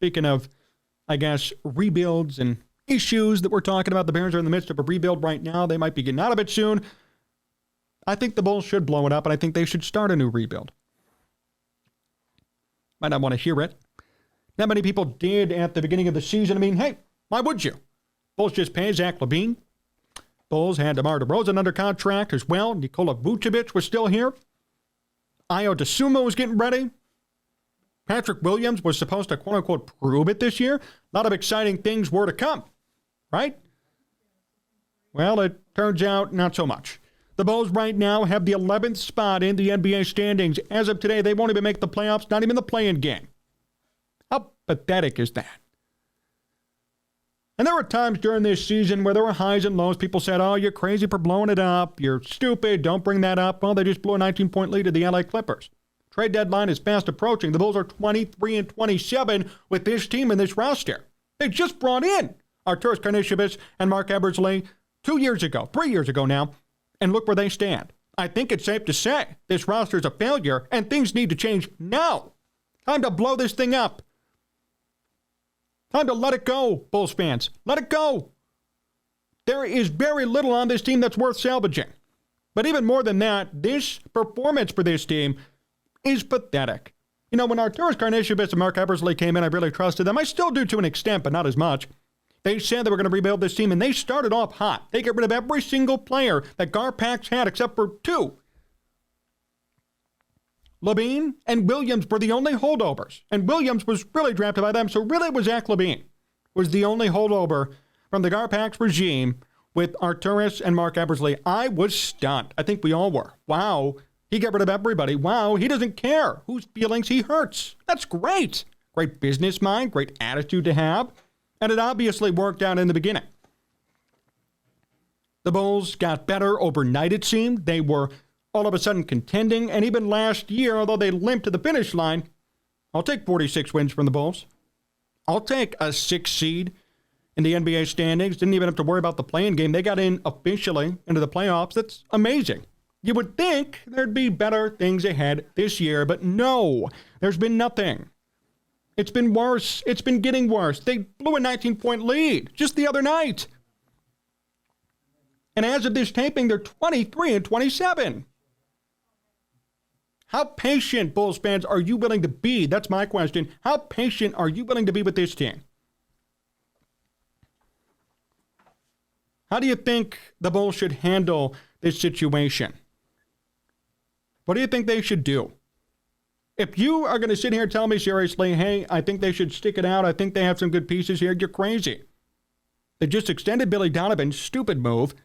Speaking of, I guess, rebuilds and issues that we're talking about, the Bears are in the midst of a rebuild right now. They might be getting out of it soon. I think the Bulls should blow it up, and I think they should start a new rebuild. Might not want to hear it. Not many people did at the beginning of the season. I mean, hey, why would you? Bulls just paid Zach LaVine. Bulls had DeMar DeRozan under contract as well. Nikola Vucevic was still here. Ayo Dosunmu was getting ready. Patrick Williams was supposed to, quote-unquote, prove it this year. A lot of exciting things were to come, right? Well, it turns out not so much. The Bulls right now have the 11th spot in the NBA standings. As of today, they won't even make the playoffs, not even the play-in game. How pathetic is that? And there were times during this season where there were highs and lows. People said, oh, you're crazy for blowing it up. You're stupid. Don't bring that up. Well, they just blew a 19-point lead to the LA Clippers. Trade deadline is fast approaching. The Bulls are 23-27 with this team and this roster. They just brought in Arturas Karnisovas and Mark Eversley 3 years ago now, and look where they stand. I think it's safe to say this roster is a failure, and things need to change now. Time to blow this thing up. Time to let it go, Bulls fans. Let it go. There is very little on this team that's worth salvaging. But even more than that, this performance for this team is pathetic. You know, when Arturas Karnisovas and Mark Eversley came in, I really trusted them. I still do to an extent, but not as much. They said they were going to rebuild this team, and they started off hot. They got rid of every single player that Garpax had except for two. LaVine and Williams were the only holdovers, and Williams was really drafted by them, so really it was Zach LaVine was the only holdover from the Garpax regime with Arturas and Mark Eversley. I was stunned. I think we all were. Wow, he got rid of everybody. Wow, he doesn't care whose feelings he hurts. That's great. Great business mind, great attitude to have. And it obviously worked out in the beginning. The Bulls got better overnight, it seemed. They were all of a sudden contending. And even last year, although they limped to the finish line, I'll take 46 wins from the Bulls. I'll take a 6 seed in the NBA standings. Didn't even have to worry about the play-in game. They got in officially into the playoffs. That's amazing. You would think there'd be better things ahead this year, but no, there's been nothing. It's been worse. It's been getting worse. They blew a 19-point lead just the other night. And as of this taping, they're 23-27. How patient, Bulls fans, are you willing to be? That's my question. How patient are you willing to be with this team? How do you think the Bulls should handle this situation? What do you think they should do? If you are going to sit here and tell me seriously, hey, I think they should stick it out, I think they have some good pieces here, you're crazy. They just extended Billy Donovan's stupid move.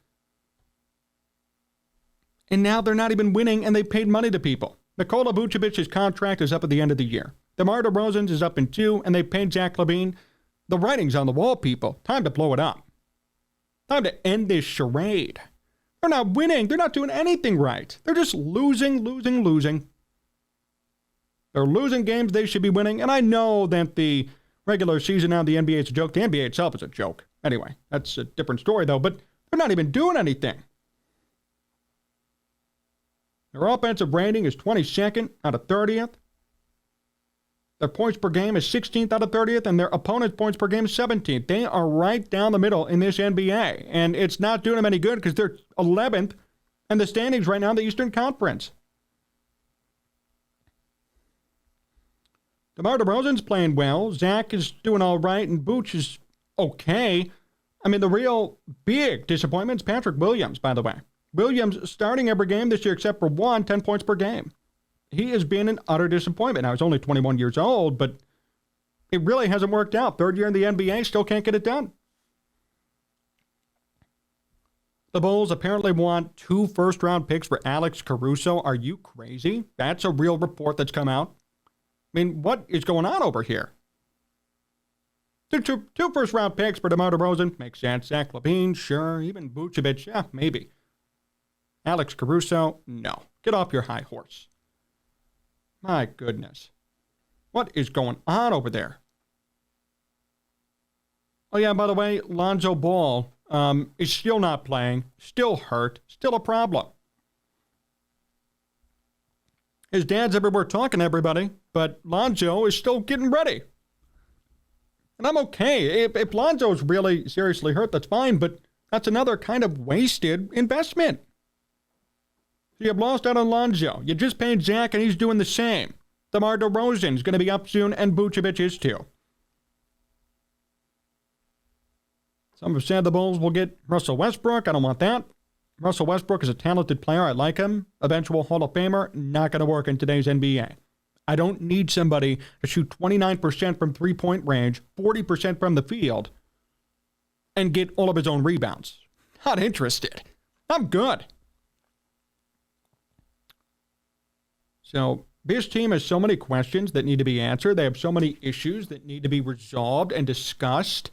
And now they're not even winning, and they paid money to people. Nikola Vucevic's contract is up at the end of the year. DeMar DeRozan's is up in 2, and they paid Zach LaVine. The writing's on the wall, people. Time to blow it up. Time to end this charade. They're not winning. They're not doing anything right. They're just losing. They're losing games they should be winning. And I know that the regular season now, the NBA is a joke. The NBA itself is a joke. Anyway, that's a different story, though. But they're not even doing anything. Their offensive rating is 22nd out of 30th. Their points per game is 16th out of 30th, and their opponent's points per game is 17th. They are right down the middle in this NBA, and it's not doing them any good because they're 11th in the standings right now in the Eastern Conference. DeMar DeRozan's playing well. Zach is doing all right, and Vooch is okay. I mean, the real big disappointment is Patrick Williams, by the way. Williams starting every game this year except for 10 points per game. He has been an utter disappointment. Now, he's only 21 years old, but it really hasn't worked out. Third year in the NBA, still can't get it done. The Bulls apparently want 2 first-round picks for Alex Caruso. Are you crazy? That's a real report that's come out. I mean, what is going on over here? Two first-round picks for DeMar DeRozan. Makes sense. Zach LaVine, sure. Even Vucevic, yeah, maybe. Alex Caruso, no. Get off your high horse. My goodness. What is going on over there? Oh, yeah, by the way, Lonzo Ball is still not playing, still hurt, still a problem. His dad's everywhere talking to everybody, but Lonzo is still getting ready. And I'm okay. If Lonzo's really seriously hurt, that's fine, but that's another kind of wasted investment. You have lost out on Lonzo. You just paid Zach, and he's doing the same. DeMar DeRozan's going to be up soon, and Vucevic is too. Some have said the Bulls will get Russell Westbrook. I don't want that. Russell Westbrook is a talented player. I like him. Eventual Hall of Famer. Not going to work in today's NBA. I don't need somebody to shoot 29% from three-point range, 40% from the field, and get all of his own rebounds. Not interested. I'm good. So this team has so many questions that need to be answered. They have so many issues that need to be resolved and discussed.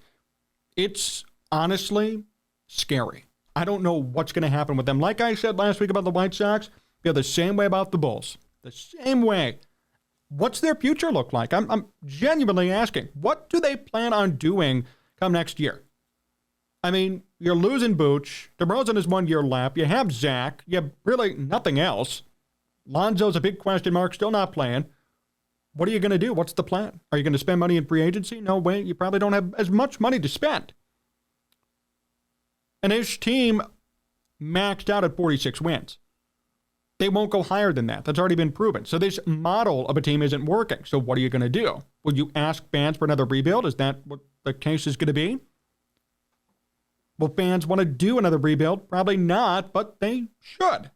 It's honestly scary. I don't know what's going to happen with them. Like I said last week about the White Sox, feel the same way about the Bulls. The same way. What's their future look like? I'm genuinely asking. What do they plan on doing come next year? I mean, you're losing Booch. DeRozan is 1 year left. You have Zach. You have really nothing else. Lonzo's a big question mark, still not playing. What are you going to do? What's the plan? Are you going to spend money in free agency? No way. You probably don't have as much money to spend. And his team maxed out at 46 wins. They won't go higher than that. That's already been proven. So this model of a team isn't working. So what are you going to do? Will you ask fans for another rebuild? Is that what the case is going to be? Will fans want to do another rebuild? Probably not, but they should.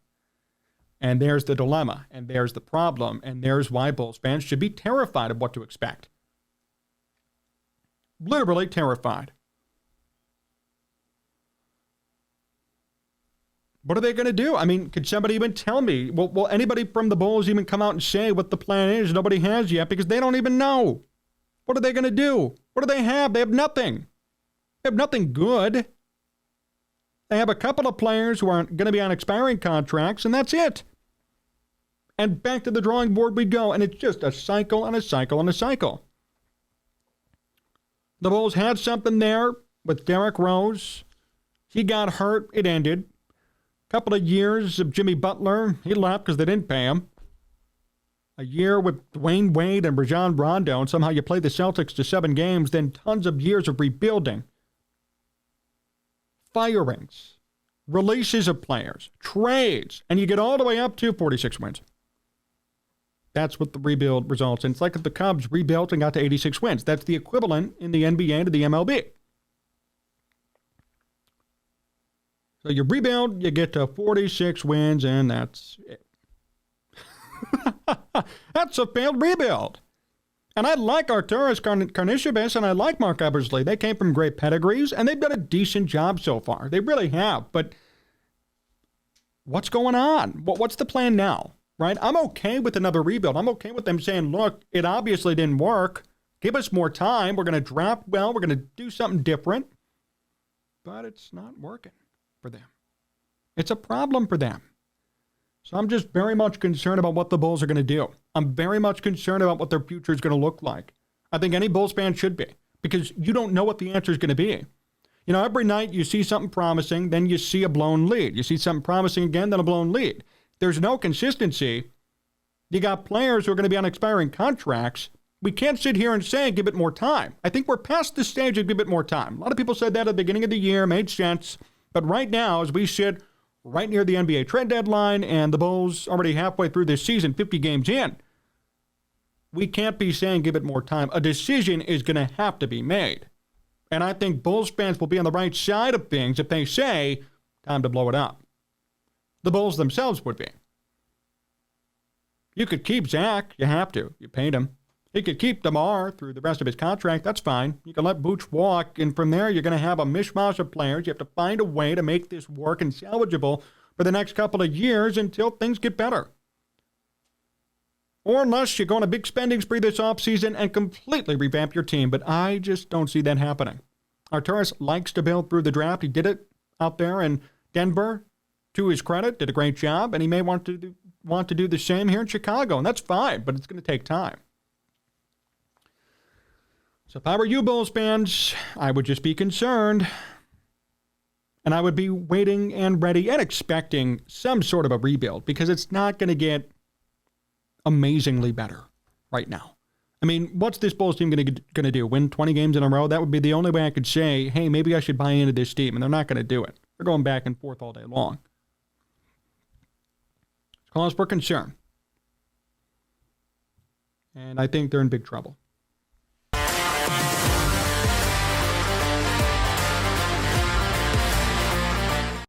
And there's the dilemma, and there's the problem, and there's why Bulls fans should be terrified of what to expect. Literally terrified. What are they going to do? I mean, could somebody even tell me? Will anybody from the Bulls even come out and say what the plan is? Nobody has yet because they don't even know. What are they going to do? What do they have? They have nothing. They have nothing good. They have a couple of players who are going to be on expiring contracts, and that's it. And back to the drawing board we go, and it's just a cycle and a cycle and a cycle. The Bulls had something there with Derrick Rose. He got hurt. It ended. Couple of years of Jimmy Butler. He left because they didn't pay him. A year with Dwayne Wade and Rajon Rondo, and somehow you play the Celtics to 7 games, then tons of years of rebuilding. Firings, releases of players, trades, and you get all the way up to 46 wins. That's what the rebuild results in. It's like if the Cubs rebuilt and got to 86 wins. That's the equivalent in the NBA to the MLB. So you rebuild, you get to 46 wins, and that's it. That's a failed rebuild. And I like Arturas Karnisovas, and I like Mark Eversley. They came from great pedigrees, and they've done a decent job so far. They really have. But what's going on? What's the plan now? Right? I'm okay with another rebuild. I'm okay with them saying, look, it obviously didn't work. Give us more time. We're going to draft well. We're going to do something different. But it's not working for them. It's a problem for them. So I'm just very much concerned about what the Bulls are going to do. I'm very much concerned about what their future is going to look like. I think any Bulls fan should be, because you don't know what the answer is going to be. You know, every night you see something promising, then you see a blown lead. You see something promising again, then a blown lead. There's no consistency. You got players who are going to be on expiring contracts. We can't sit here and say, give it more time. I think we're past the stage of give it more time. A lot of people said that at the beginning of the year, made sense. But right now, as we sit right near the NBA trade deadline and the Bulls already halfway through this season, 50 games in, we can't be saying give it more time. A decision is going to have to be made. And I think Bulls fans will be on the right side of things if they say, time to blow it up. The Bulls themselves would be. You could keep Zach. You have to. You paid him. You could keep DeMar through the rest of his contract. That's fine. You can let Booch walk. And from there, you're going to have a mishmash of players. You have to find a way to make this work and salvageable for the next couple of years until things get better. Or unless you go on a big spending spree this offseason and completely revamp your team. But I just don't see that happening. Arturas likes to build through the draft. He did it out there in Denver. To his credit, did a great job. And he may want to do the same here in Chicago. And that's fine, but it's going to take time. So if I were you Bulls fans, I would just be concerned. And I would be waiting and ready and expecting some sort of a rebuild, because it's not going to get amazingly better right now. I mean, what's this Bulls team going to do? Win 20 games in a row? That would be the only way I could say, hey, maybe I should buy into this team. And they're not going to do it. They're going back and forth all day long. It's cause for concern. And I think they're in big trouble.